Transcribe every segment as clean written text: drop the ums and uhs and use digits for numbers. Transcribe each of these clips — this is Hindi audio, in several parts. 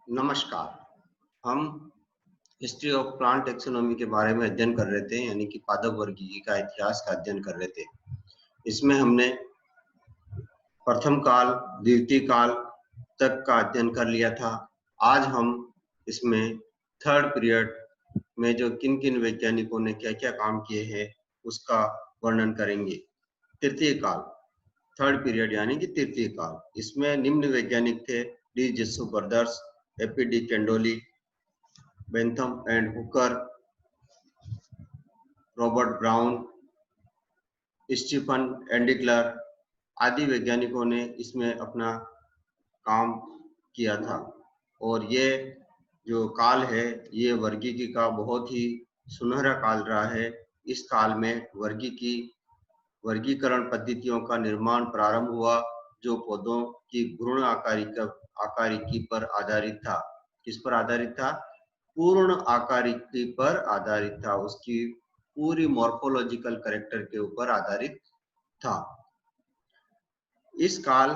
नमस्कार। हम हिस्ट्री ऑफ प्लांट टेक्सोनॉमी के बारे में अध्ययन कर रहे थे, यानी कि पादप वर्गीकी का इतिहास का अध्ययन कर रहे थे। इसमें हमने प्रथम काल, द्वितीय काल तक का अध्ययन कर लिया था। आज हम इसमें थर्ड पीरियड में जो किन-किन वैज्ञानिकों ने क्या-क्या काम किए हैं, उसका वर्णन करेंगे। तृतीय काल, थर्ड पीरियड यानी कि तृतीय काल। इसमें निम्न वैज्ञानिक थे: de Jussieu brothers, A P de Candolle, Bentham and Hooker, Robert Brown, Stephan Endlicher आदि वैज्ञानिकों ने इसमें अपना काम किया था। और ये जो काल है, ये वर्गीकी का बहुत ही सुनहरा काल रहा है। इस काल में वर्गीकरण पद्धतियों का निर्माण प्रारंभ हुआ, जो पौधों की भ्रूण आकारिकी पर आधारित था। किस पर आधारित था? पूर्ण आकारिकी पर आधारित था, उसकी पूरी मॉर्फोलॉजिकल कैरेक्टर के ऊपर आधारित था। इस काल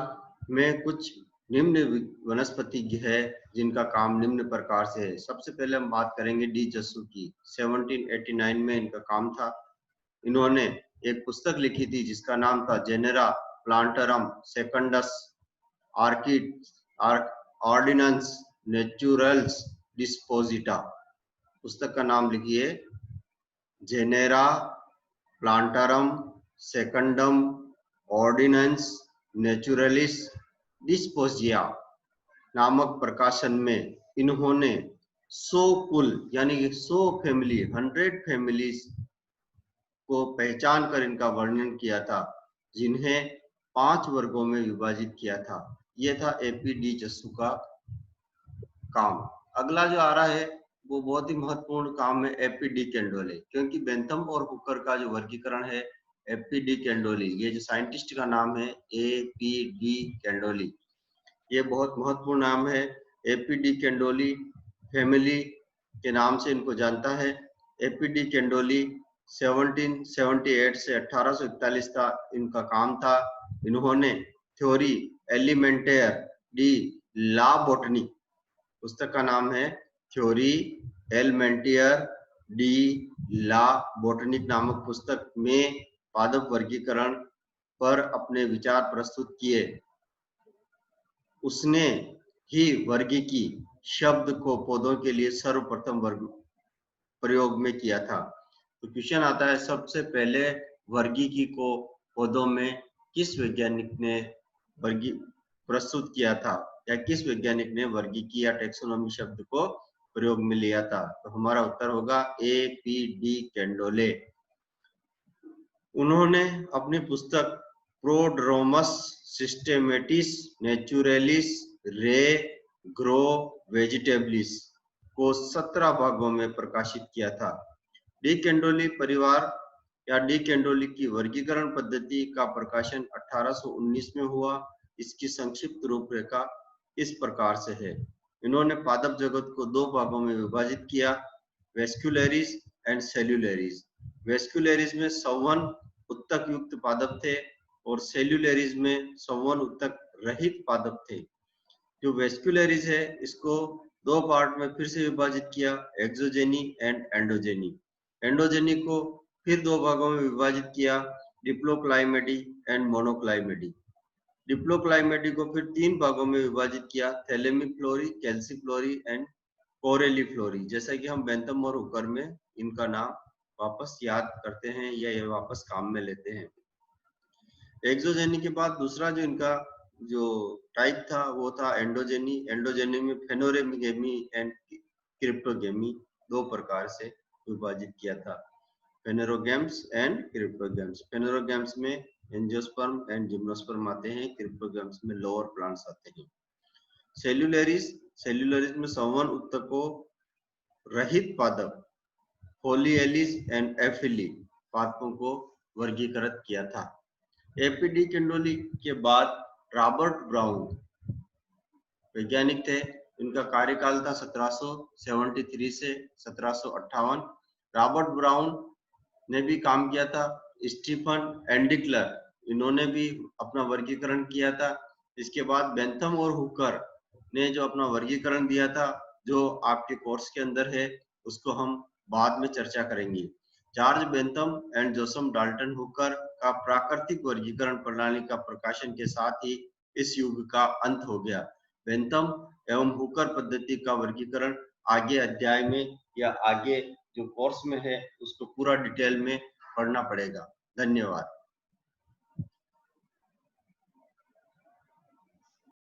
में कुछ निम्न वनस्पति है जिनका काम निम्न प्रकार से है। सबसे पहले हम बात करेंगे डी जेसू की। 1789 में इनका काम था। इन्होंने एक पुस्तक लिखी थी जिसका नाम था Genera Plantarum secundum ordines naturales disposita. पुस्तक का नाम लिखिए, Genera Plantarum secundum ordines naturales disposita नामक प्रकाशन में इन्होंने 100 कुल यानी कि 100 फैमिली 100 फैमिलीज को पहचान कर इनका वर्णन किया था, जिन्हें 5 वर्गों में विभाजित किया था। यह था एपी डी जेसू का काम। अगला जो आ रहा है वो बहुत ही महत्वपूर्ण काम है एपी डी कैंडोले, क्योंकि बेंथम और हुकर का जो वर्गीकरण है एपी डी कैंडोली, ये जो साइंटिस्ट का नाम है एपी डी कैंडोली, ये बहुत महत्वपूर्ण नाम है। एपी डी कैंडोली फैमिली के नाम से इनको जानता है। एपी डी कैंडोली 1778 से 1841 का इनका काम था। इन्होंने थ्योरी एलिमेंटेयर डी ला बोटनी, पुस्तक का नाम है थ्योरी एलिमेंटियर डी ला बोटनिक नामक पुस्तक में पादप वर्गीकरण पर अपने विचार प्रस्तुत किए। उसने ही वर्गीकी शब्द को पौधों के लिए सर्वप्रथम प्रयोग में किया था। तो क्वेश्चन आता है, सबसे पहले वर्गीकी को पौधों में किस वैज्ञानिक ने प्रस्तुत किया था, या किस वैज्ञानिक ने वर्गीकी या टेक्सोनॉमी शब्द को प्रयोग में लिया था? तो हमारा उत्तर होगा ए पी डी कैंडोले। उन्होंने अपनी पुस्तक प्रोड्रोमस सिस्टेमेटिस नेचुरलिस रे ग्रो वेजिटेबलिस को 17 भागों में प्रकाशित किया था। डी कैंडोली परिवार या डी कैंडोली की वर्गीकरण पद्धति का प्रकाशन 1819 में हुआ। इसकी संक्षिप्त रूपरेखा इस प्रकार से है। इन्होंने पादप जगत को 2 भागों में विभाजित किया, वेस्क्युलरिस एंड सेल्युलरिस। वेस्क्युलरिस में संवन उत्तक युक्त पादप थे और सेल्युलरिस में संवन उत्तक रहित पादप थे। जो वेस्क्युलरिस है, इसको 2 पार्ट में फिर से विभाजित किया, एक्सोजेनी एंड एंडोजेनी। एंडोजेनी को फिर 2 भागों में विभाजित किया, डिप्लोक्लाइमेडी एंड मोनोक्लाइमेडी। डिप्लोक्लाइमेडी को फिर 3 भागों में विभाजित किया, thalamiflorae, calyciflorae and corolliflorae. जैसा कि हम बेंथम और हुकर में इनका नाम वापस याद करते हैं या ये वापस काम में लेते हैं। एक्सोजेनी के बाद दूसरा जो इनका जो टाइप था वो था एंडोजेनी। एंडोजेनी में फेनोरेमिगेमी एंड क्रिप्टोगेमी 2 प्रकार से विभाजित किया था, फेनेरोगेम्स एंड क्रिप्टोगेम्स। फेनेरोगेम्स में एंजियोस्पर्म एंड जिम्नोस्पर्म आते हैं, क्रिप्टोगेम्स में लोअर प्लांट्स आते हैं। सेल्युलरिस में संवन उत्तकों रहित पादप फोलिएलिस एंड एफिली पादपों को वर्गीकृत किया था। एपी डी कैंडोली के बाद रॉबर्ट ब्राउन वैज्ञानिक थे। इनका कार्यकाल था 1773 से 1758। रॉबर्ट ब्राउन ने भी काम किया था। स्टीफन एंडिकलर, इन्होंने भी अपना वर्गीकरण किया था। इसके बाद बेंथम और हुकर ने जो अपना वर्गीकरण दिया था, जो आपके कोर्स के अंदर है, उसको हम बाद में चर्चा करेंगे। George Bentham and Joseph Dalton Hooker का प्राकृतिक वर्गीकरण प्रणाली का प्रकाशन के साथ ही इस युग का अंत हो गया। बेंथम एवं हुकर पद्धति का वर्गीकरण आगे अध्याय में या आगे जो कोर्स में है, उसको पूरा डिटेल में पढ़ना पड़ेगा। धन्यवाद।